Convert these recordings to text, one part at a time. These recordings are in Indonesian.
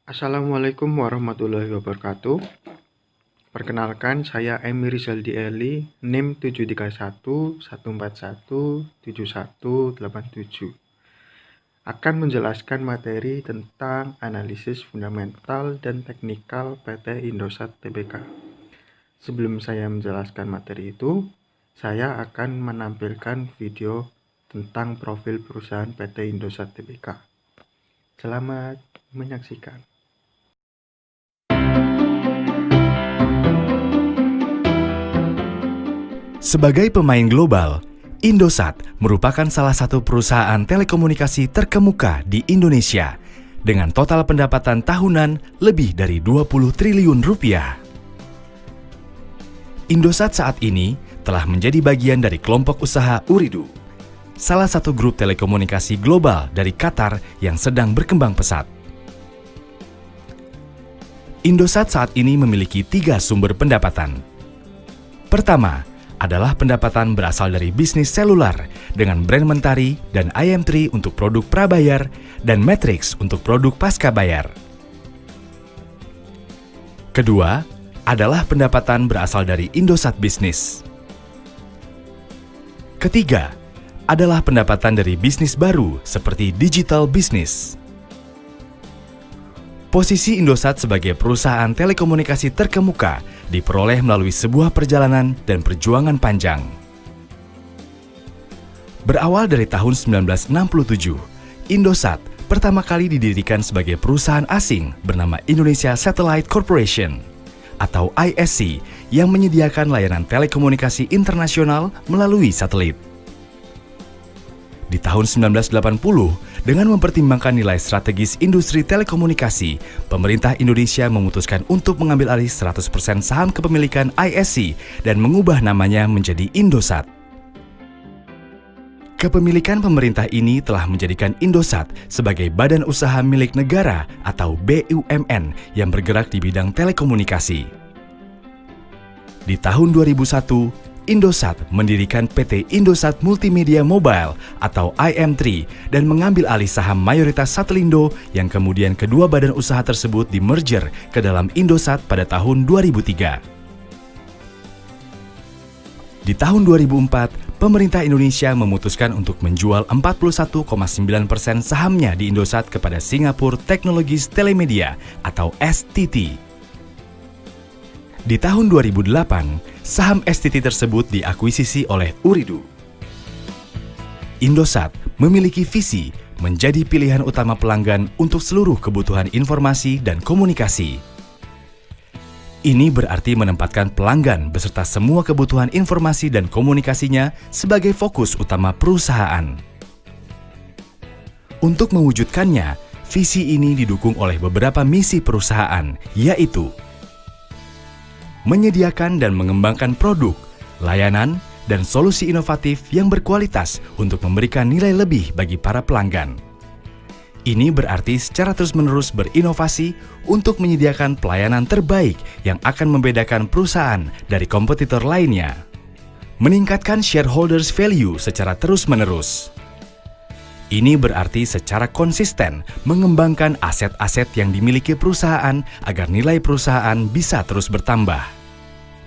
Assalamualaikum warahmatullahi wabarakatuh. Perkenalkan, saya Emi Rizaldi Eli, NIM 73114171187. Akan menjelaskan materi tentang analisis fundamental dan teknikal PT Indosat Tbk. Sebelum saya menjelaskan materi itu, saya akan menampilkan video tentang profil perusahaan PT Indosat Tbk. Selamat menyaksikan. Sebagai pemain global, Indosat merupakan salah satu perusahaan telekomunikasi terkemuka di Indonesia dengan total pendapatan tahunan lebih dari 20 triliun rupiah. Indosat saat ini telah menjadi bagian dari kelompok usaha Ooredoo, salah satu grup telekomunikasi global dari Qatar yang sedang berkembang pesat. Indosat saat ini memiliki 3 sumber pendapatan. Pertama, adalah pendapatan berasal dari bisnis selular dengan brand Mentari dan IM3 untuk produk prabayar dan Matrix untuk produk pasca bayar. Kedua, adalah pendapatan berasal dari Indosat Bisnis. Ketiga, adalah pendapatan dari bisnis baru seperti digital business. Posisi Indosat sebagai perusahaan telekomunikasi terkemuka diperoleh melalui sebuah perjalanan dan perjuangan panjang. Berawal dari tahun 1967, Indosat pertama kali didirikan sebagai perusahaan asing bernama Indonesia Satellite Corporation atau ISC yang menyediakan layanan telekomunikasi internasional melalui satelit. Di tahun 1980, dengan mempertimbangkan nilai strategis industri telekomunikasi, pemerintah Indonesia memutuskan untuk mengambil alih 100% saham kepemilikan ISC dan mengubah namanya menjadi Indosat. Kepemilikan pemerintah ini telah menjadikan Indosat sebagai badan usaha milik negara atau BUMN yang bergerak di bidang telekomunikasi. Di tahun 2001, Indosat mendirikan PT Indosat Multimedia Mobile atau IM3 dan mengambil alih saham mayoritas Satelindo yang kemudian kedua badan usaha tersebut dimerger ke dalam Indosat pada tahun 2003. Di tahun 2004, pemerintah Indonesia memutuskan untuk menjual 41,9% sahamnya di Indosat kepada Singapore Technologies Telemedia atau STT. Di tahun 2008, saham STT tersebut diakuisisi oleh Ooredoo. Indosat memiliki visi menjadi pilihan utama pelanggan untuk seluruh kebutuhan informasi dan komunikasi. Ini berarti menempatkan pelanggan beserta semua kebutuhan informasi dan komunikasinya sebagai fokus utama perusahaan. Untuk mewujudkannya, visi ini didukung oleh beberapa misi perusahaan, yaitu menyediakan dan mengembangkan produk, layanan, dan solusi inovatif yang berkualitas untuk memberikan nilai lebih bagi para pelanggan. Ini berarti secara terus-menerus berinovasi untuk menyediakan pelayanan terbaik yang akan membedakan perusahaan dari kompetitor lainnya. Meningkatkan shareholders value secara terus-menerus. Ini berarti secara konsisten mengembangkan aset-aset yang dimiliki perusahaan agar nilai perusahaan bisa terus bertambah.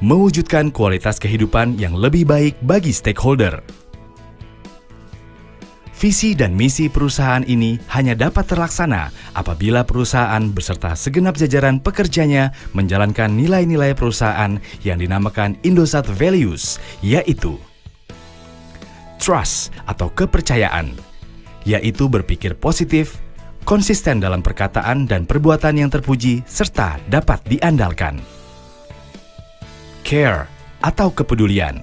Mewujudkan kualitas kehidupan yang lebih baik bagi stakeholder. Visi dan misi perusahaan ini hanya dapat terlaksana apabila perusahaan beserta segenap jajaran pekerjanya menjalankan nilai-nilai perusahaan yang dinamakan Indosat Values, yaitu trust atau kepercayaan, yaitu berpikir positif, konsisten dalam perkataan dan perbuatan yang terpuji, serta dapat diandalkan. Care atau kepedulian,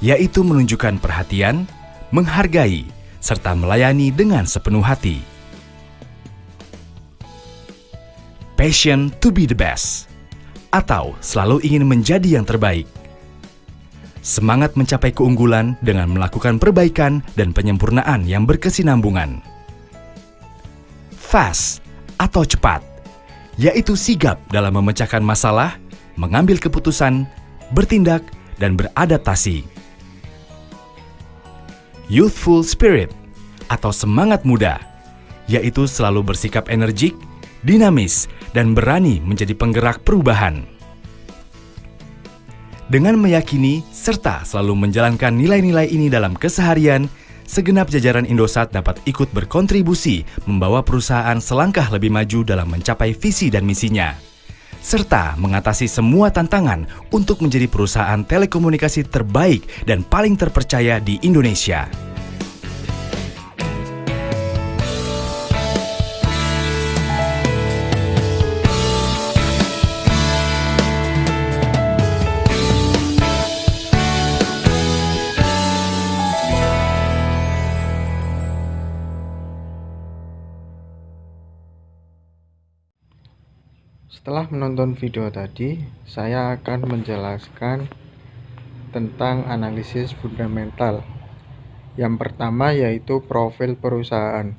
yaitu menunjukkan perhatian, menghargai, serta melayani dengan sepenuh hati. Passion to be the best, atau selalu ingin menjadi yang terbaik. Semangat mencapai keunggulan dengan melakukan perbaikan dan penyempurnaan yang berkesinambungan. Fast atau cepat, yaitu sigap dalam memecahkan masalah, mengambil keputusan, bertindak, dan beradaptasi. Youthful spirit atau semangat muda, yaitu selalu bersikap energik, dinamis, dan berani menjadi penggerak perubahan. Dengan meyakini serta selalu menjalankan nilai-nilai ini dalam keseharian, segenap jajaran Indosat dapat ikut berkontribusi membawa perusahaan selangkah lebih maju dalam mencapai visi dan misinya, serta mengatasi semua tantangan untuk menjadi perusahaan telekomunikasi terbaik dan paling terpercaya di Indonesia. Setelah menonton video tadi, saya akan menjelaskan tentang analisis fundamental. Yang pertama yaitu profil perusahaan.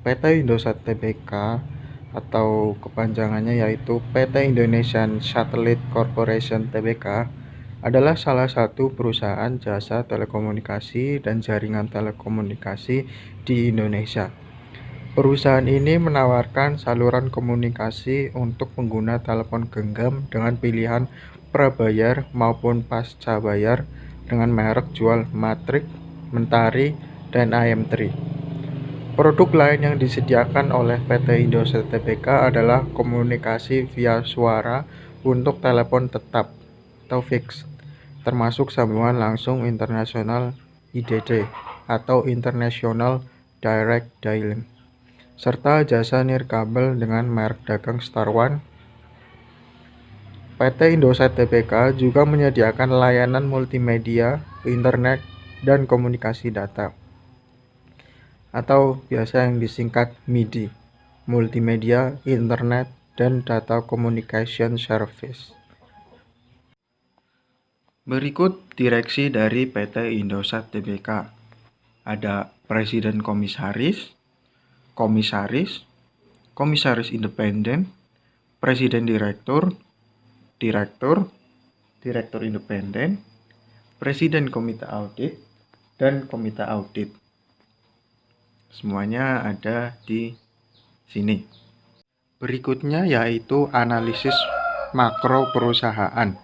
PT Indosat Tbk atau kepanjangannya yaitu PT Indonesian Satellite Corporation Tbk adalah salah satu perusahaan jasa telekomunikasi dan jaringan telekomunikasi di Indonesia. Perusahaan ini menawarkan saluran komunikasi untuk pengguna telepon genggam dengan pilihan prabayar maupun pasca bayar dengan merek jual Matrix, Mentari, dan IM3. Produk lain yang disediakan oleh PT Indosat Tbk adalah komunikasi via suara untuk telepon tetap atau fix, termasuk sambungan langsung internasional IDD atau International Direct Dialing, serta jasa nirkabel dengan merek dagang Star One. PT Indosat Tbk juga menyediakan layanan multimedia, internet, dan komunikasi data, atau biasa yang disingkat MIDI, Multimedia, Internet, dan Data Communication Service. Berikut direksi dari PT Indosat Tbk. Ada Presiden Komisaris, Komisaris, Komisaris Independen, Presiden Direktur, Direktur, Direktur Independen, Presiden Komite Audit, dan Komite Audit. Semuanya ada di sini. Berikutnya yaitu analisis makro perusahaan.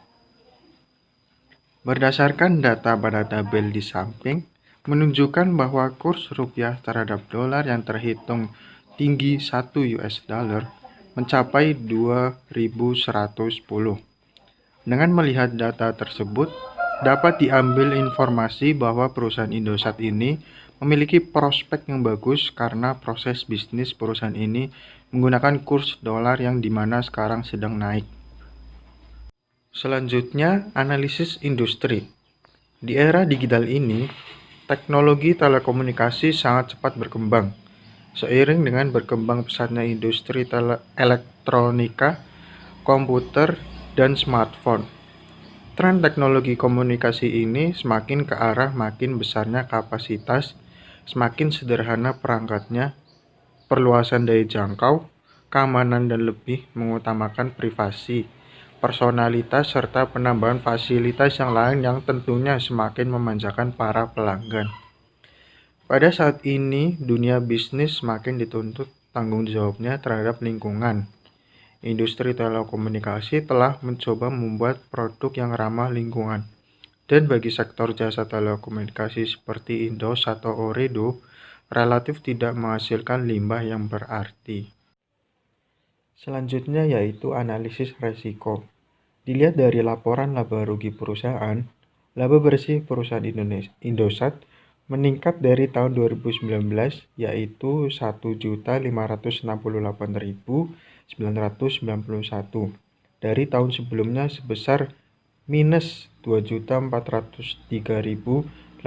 Berdasarkan data pada tabel di samping, menunjukkan bahwa kurs rupiah terhadap dolar yang terhitung tinggi 1 US dollar mencapai 2.110. Dengan melihat data tersebut, dapat diambil informasi bahwa perusahaan Indosat ini memiliki prospek yang bagus karena proses bisnis perusahaan ini menggunakan kurs dolar yang dimana sekarang sedang naik. Selanjutnya, analisis industri. Di era digital ini, teknologi telekomunikasi sangat cepat berkembang. Seiring dengan berkembang pesatnya industri elektronika, komputer, dan smartphone, tren teknologi komunikasi ini semakin ke arah makin besarnya kapasitas, semakin sederhana perangkatnya, perluasan daya jangkau, keamanan dan lebih mengutamakan privasi, personalitas, serta penambahan fasilitas yang lain yang tentunya semakin memanjakan para pelanggan. Pada saat ini, dunia bisnis semakin dituntut tanggung jawabnya terhadap lingkungan. Industri telekomunikasi telah mencoba membuat produk yang ramah lingkungan. Dan bagi sektor jasa telekomunikasi seperti Indosat atau Ooredoo, relatif tidak menghasilkan limbah yang berarti. Selanjutnya yaitu analisis resiko. Dilihat dari laporan laba rugi perusahaan, laba bersih perusahaan Indosat meningkat dari tahun 2019 yaitu 1.568.991 dari tahun sebelumnya sebesar minus 2.403.843.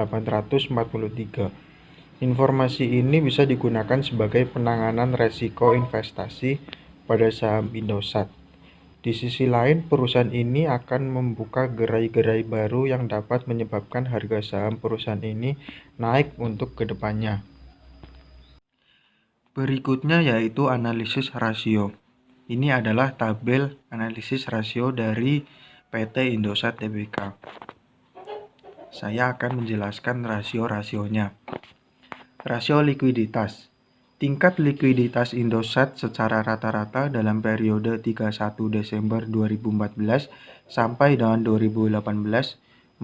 Informasi ini bisa digunakan sebagai penanganan resiko investasi pada saham Indosat. Di sisi lain, perusahaan ini akan membuka gerai-gerai baru yang dapat menyebabkan harga saham perusahaan ini naik untuk kedepannya. Berikutnya yaitu analisis rasio. Ini adalah tabel analisis rasio dari PT Indosat Tbk. Saya akan menjelaskan rasio-rasionya. Rasio likuiditas. Tingkat likuiditas Indosat secara rata-rata dalam periode 31 Desember 2014 sampai dengan 2018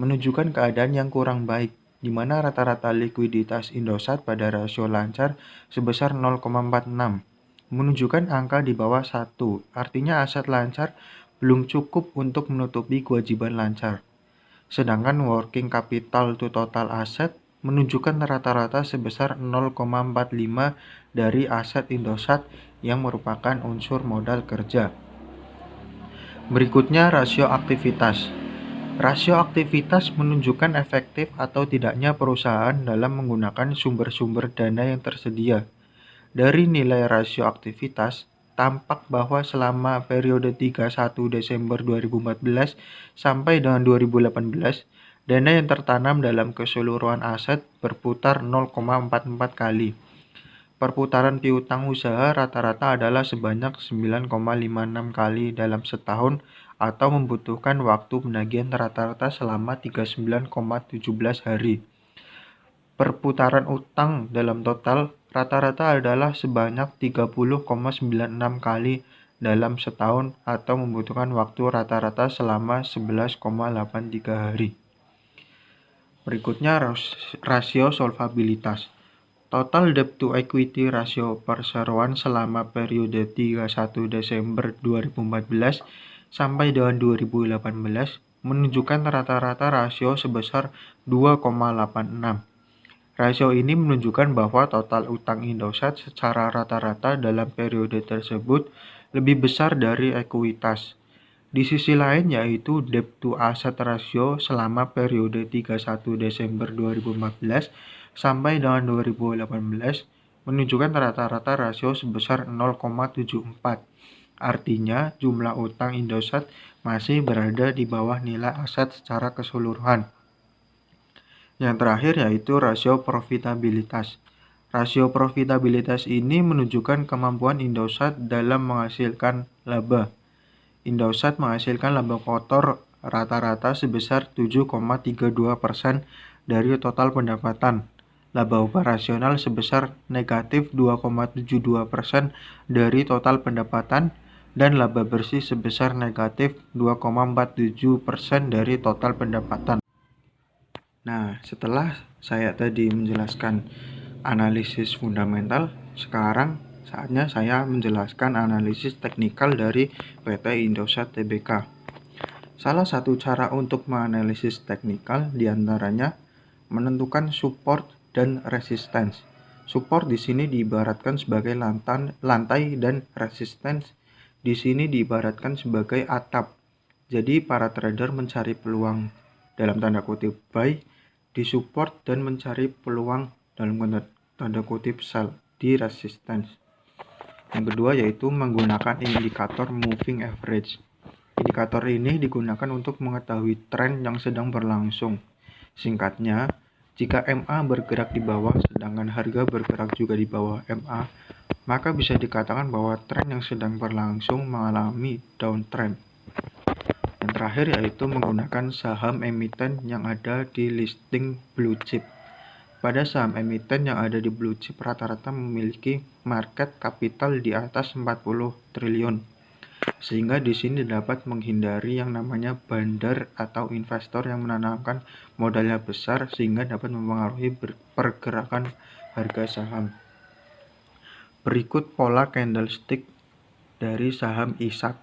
menunjukkan keadaan yang kurang baik, di mana rata-rata likuiditas Indosat pada rasio lancar sebesar 0,46, menunjukkan angka di bawah 1, artinya aset lancar belum cukup untuk menutupi kewajiban lancar. Sedangkan working capital to total asset menunjukkan rata-rata sebesar 0,45 dari aset Indosat yang merupakan unsur modal kerja. Berikutnya rasio aktivitas. Rasio aktivitas menunjukkan efektif atau tidaknya perusahaan dalam menggunakan sumber-sumber dana yang tersedia. Dari nilai rasio aktivitas, tampak bahwa selama periode 31 Desember 2014 sampai dengan 2018, dana yang tertanam dalam keseluruhan aset berputar 0,44 kali. Perputaran piutang usaha rata-rata adalah sebanyak 9,56 kali dalam setahun atau membutuhkan waktu penagihan rata-rata selama 39,17 hari. Perputaran utang dalam total rata-rata adalah sebanyak 30,96 kali dalam setahun atau membutuhkan waktu rata-rata selama 11,83 hari. Berikutnya rasio solvabilitas. Total debt to equity rasio perseroan selama periode 31 Desember 2014 sampai dengan 2018 menunjukkan rata-rata rasio sebesar 2,86. Rasio ini menunjukkan bahwa total utang Indosat secara rata-rata dalam periode tersebut lebih besar dari ekuitas. Di sisi lain yaitu debt to asset ratio selama periode 31 Desember 2014 sampai dengan 2018 menunjukkan rata-rata rasio sebesar 0,74. Artinya jumlah utang Indosat masih berada di bawah nilai aset secara keseluruhan. Yang terakhir yaitu rasio profitabilitas. Rasio profitabilitas ini menunjukkan kemampuan Indosat dalam menghasilkan laba. Indosat menghasilkan laba kotor rata-rata sebesar 7,32% dari total pendapatan. Laba operasional sebesar negatif 2,72% dari total pendapatan dan laba bersih sebesar negatif 2,47% dari total pendapatan. Nah, setelah saya tadi menjelaskan analisis fundamental, sekarang saatnya saya menjelaskan analisis teknikal dari PT Indosat Tbk. Salah satu cara untuk menganalisis teknikal diantaranya menentukan support dan resistance. Support di sini diibaratkan sebagai lantai dan resistance di sini diibaratkan sebagai atap. Jadi para trader mencari peluang dalam tanda kutip buy di support dan mencari peluang dalam tanda kutip sell di resistance. Yang kedua yaitu menggunakan indikator moving average. Indikator ini digunakan untuk mengetahui tren yang sedang berlangsung. Singkatnya, jika MA bergerak di bawah sedangkan harga bergerak juga di bawah MA, maka bisa dikatakan bahwa tren yang sedang berlangsung mengalami downtrend. Yang terakhir yaitu menggunakan saham emiten yang ada di listing blue chip. Pada saham emiten yang ada di blue chip rata-rata memiliki market capital di atas 40 triliun. Sehingga di sini dapat menghindari yang namanya bandar atau investor yang menanamkan modalnya besar sehingga dapat mempengaruhi pergerakan harga saham. Berikut pola candlestick dari saham ISAT.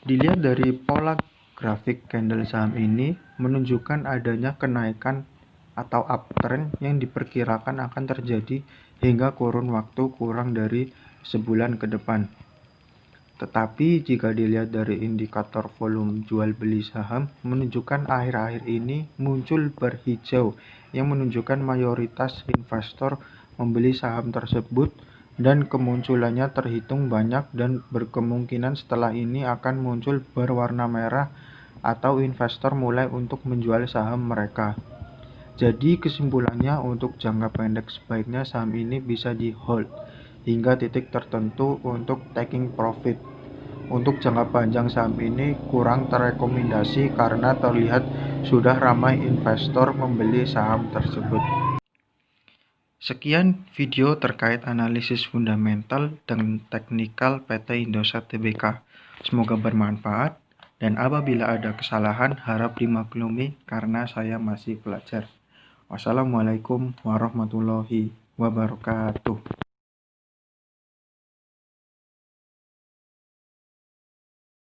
Dilihat dari pola grafik candle saham ini menunjukkan adanya kenaikan atau uptrend yang diperkirakan akan terjadi hingga kurun waktu kurang dari sebulan ke depan. Tetapi jika dilihat dari indikator volume jual beli saham menunjukkan akhir-akhir ini muncul berhijau yang menunjukkan mayoritas investor membeli saham tersebut dan kemunculannya terhitung banyak dan berkemungkinan setelah ini akan muncul berwarna merah atau investor mulai untuk menjual saham mereka. Jadi kesimpulannya untuk jangka pendek sebaiknya saham ini bisa di hold hingga titik tertentu untuk taking profit. Untuk jangka panjang saham ini kurang terrekomendasi karena terlihat sudah ramai investor membeli saham tersebut. Sekian video terkait analisis fundamental dan teknikal PT Indosat Tbk. Semoga bermanfaat, dan apabila ada kesalahan harap dimaklumi karena saya masih belajar. Wassalamualaikum warahmatullahi wabarakatuh.